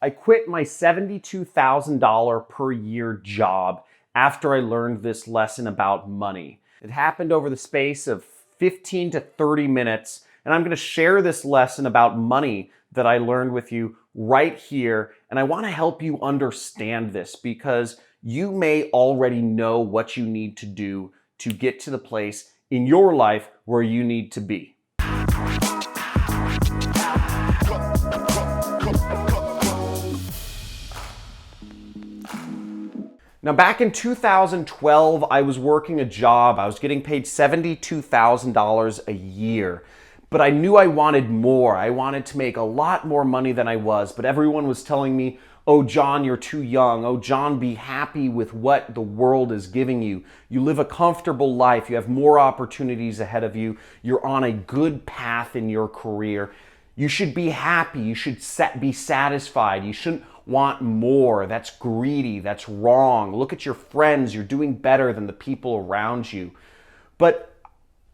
I quit my $72,000 per year job after I learned this lesson about money. It happened over the space of 15 to 30 minutes, and I'm going to share this lesson about money that I learned with you right here. And I want to help you understand this because you may already know what you need to do to get to the place in your life where you need to be. Now, back in 2012, I was working a job. I was getting paid $72,000 a year, but I knew I wanted more. I wanted to make a lot more money than I was, but everyone was telling me, "Oh, John, you're too young. Oh, John, be happy with what the world is giving you. You live a comfortable life. You have more opportunities ahead of you. You're on a good path in your career. You should be happy. You should be satisfied. You shouldn't want more. That's greedy. That's wrong. Look at your friends. You're doing better than the people around you." But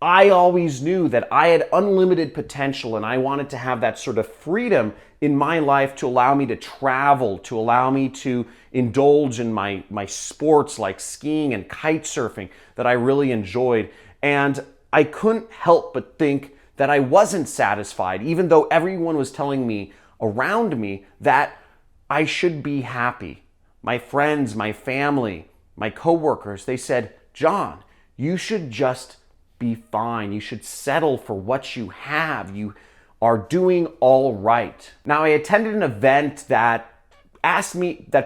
I always knew that I had unlimited potential and I wanted to have that sort of freedom in my life to allow me to travel, to allow me to indulge in my sports like skiing and kite surfing that I really enjoyed. And I couldn't help but think that I wasn't satisfied, even though everyone was telling me around me that I should be happy. My friends, my family, my coworkers, they said, "John, you should just be fine. You should settle for what you have. You are doing all right." Now, I attended an event that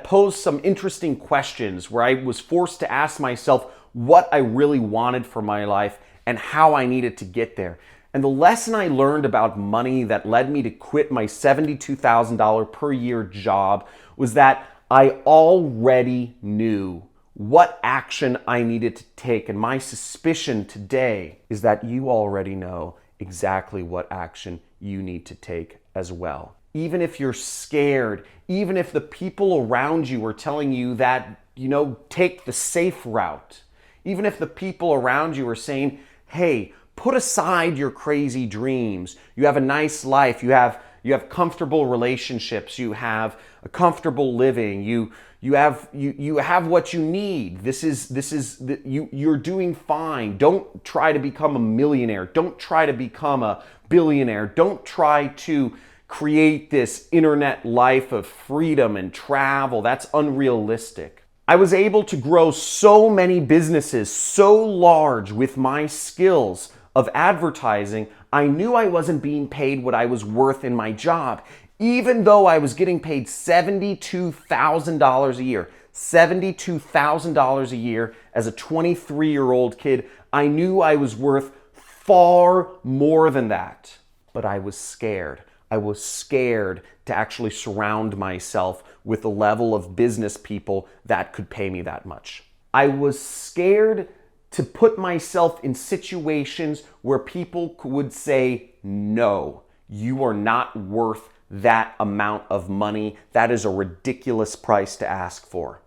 posed some interesting questions where I was forced to ask myself what I really wanted for my life and how I needed to get there. And the lesson I learned about money that led me to quit my $72,000 per year job was that I already knew what action I needed to take. And my suspicion today is that you already know exactly what action you need to take as well. Even if you're scared, even if the people around you are telling you that, take the safe route, even if the people around you are saying, "Hey, put aside your crazy dreams. You have a nice life. You have comfortable relationships. You have a comfortable living. You have what you need. You're doing fine. Don't try to become a millionaire. Don't try to become a billionaire. Don't try to create this internet life of freedom and travel. That's unrealistic." I was able to grow so many businesses so large with my skills of advertising. I knew I wasn't being paid what I was worth in my job, even though I was getting paid $72,000 a year. $72,000 a year as a 23-year-old kid. I knew I was worth far more than that, but I was scared. I was scared to actually surround myself with a level of business people that could pay me that much. I was scared to put myself in situations where people would say, "No, you are not worth that amount of money. That is a ridiculous price to ask for."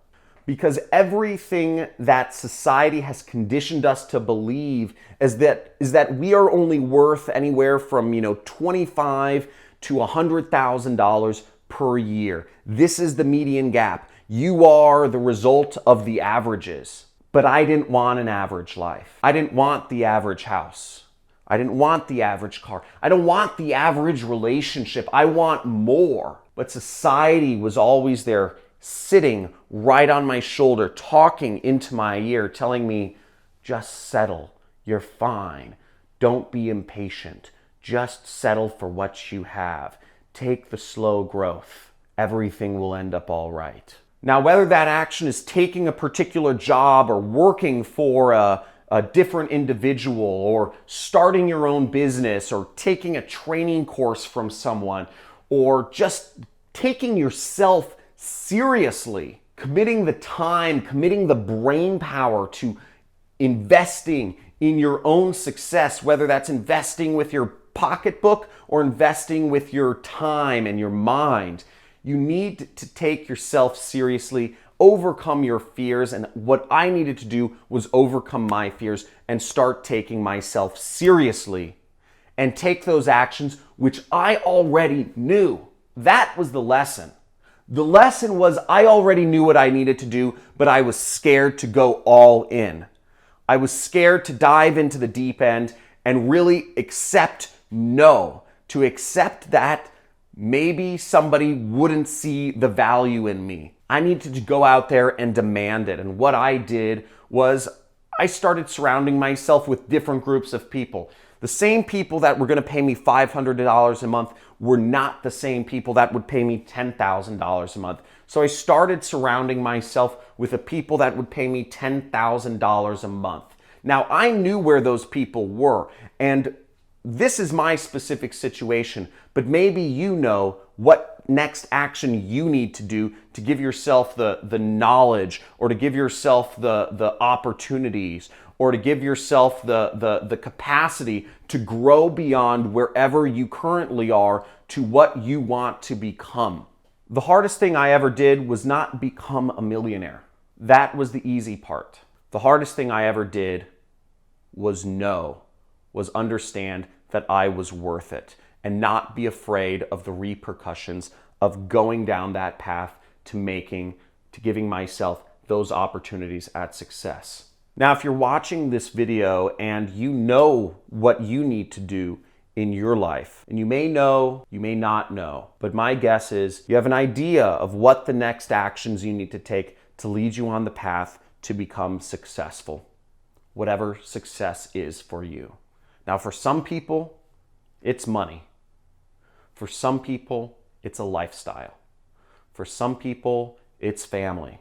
Because everything that society has conditioned us to believe is that we are only worth anywhere from, $25,000 to $100,000 per year. This is the median gap. You are the result of the averages. But I didn't want an average life. I didn't want the average house. I didn't want the average car. I don't want the average relationship. I want more. But society was always there, sitting right on my shoulder, talking into my ear, telling me, "Just settle. You're fine. Don't be impatient. Just settle for what you have. Take the slow growth. Everything will end up all right." Now, whether that action is taking a particular job or working for a different individual or starting your own business or taking a training course from someone or just taking yourself seriously, committing the time, committing the brain power to investing in your own success, whether that's investing with your pocketbook or investing with your time and your mind, you need to take yourself seriously, overcome your fears. And what I needed to do was overcome my fears and start taking myself seriously and take those actions which I already knew. That was the lesson. The lesson was I already knew what I needed to do, but I was scared to go all in. I was scared to dive into the deep end and really accept no, to accept that maybe somebody wouldn't see the value in me. I needed to go out there and demand it. And what I did was I started surrounding myself with different groups of people. The same people that were going to pay me $500 a month were not the same people that would pay me $10,000 a month. So I started surrounding myself with the people that would pay me $10,000 a month. Now, I knew where those people were, and this is my specific situation, but maybe you know what next action you need to do to give yourself the knowledge, or to give yourself the opportunities, or to give yourself the capacity to grow beyond wherever you currently are to what you want to become. The hardest thing I ever did was not become a millionaire. That was the easy part. The hardest thing I ever did was understand that I was worth it and not be afraid of the repercussions of going down that path to giving myself those opportunities at success. Now, if you're watching this video and you know what you need to do in your life, and you may know, you may not know, but my guess is you have an idea of what the next actions you need to take to lead you on the path to become successful, whatever success is for you. Now, for some people, it's money. For some people, it's a lifestyle. For some people, it's family.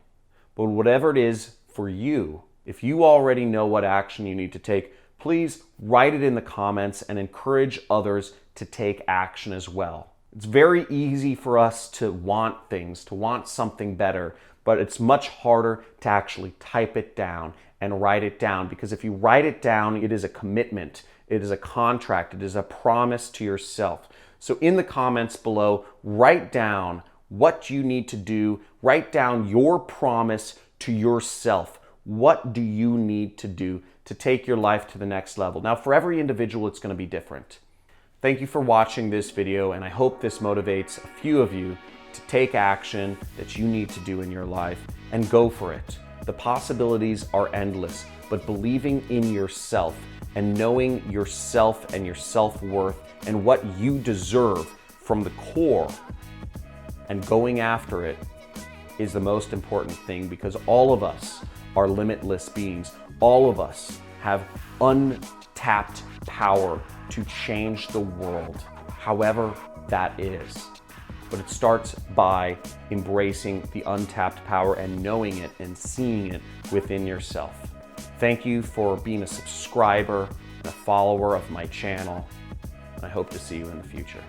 But whatever it is for you, if you already know what action you need to take, please write it in the comments and encourage others to take action as well. It's very easy for us to want things, to want something better, but it's much harder to actually type it down and write it down, because if you write it down, it is a commitment, it is a contract, it is a promise to yourself. So in the comments below, write down what you need to do, write down your promise to yourself. What do you need to do to take your life to the next level? Now, for every individual, it's going to be different. Thank you for watching this video, and I hope this motivates a few of you to take action that you need to do in your life and go for it. The possibilities are endless, but believing in yourself and knowing yourself and your self-worth and what you deserve from the core and going after it is the most important thing, because all of us are limitless beings. All of us have untapped power to change the world, however that is. But it starts by embracing the untapped power and knowing it and seeing it within yourself. Thank you for being a subscriber and a follower of my channel. I hope to see you in the future.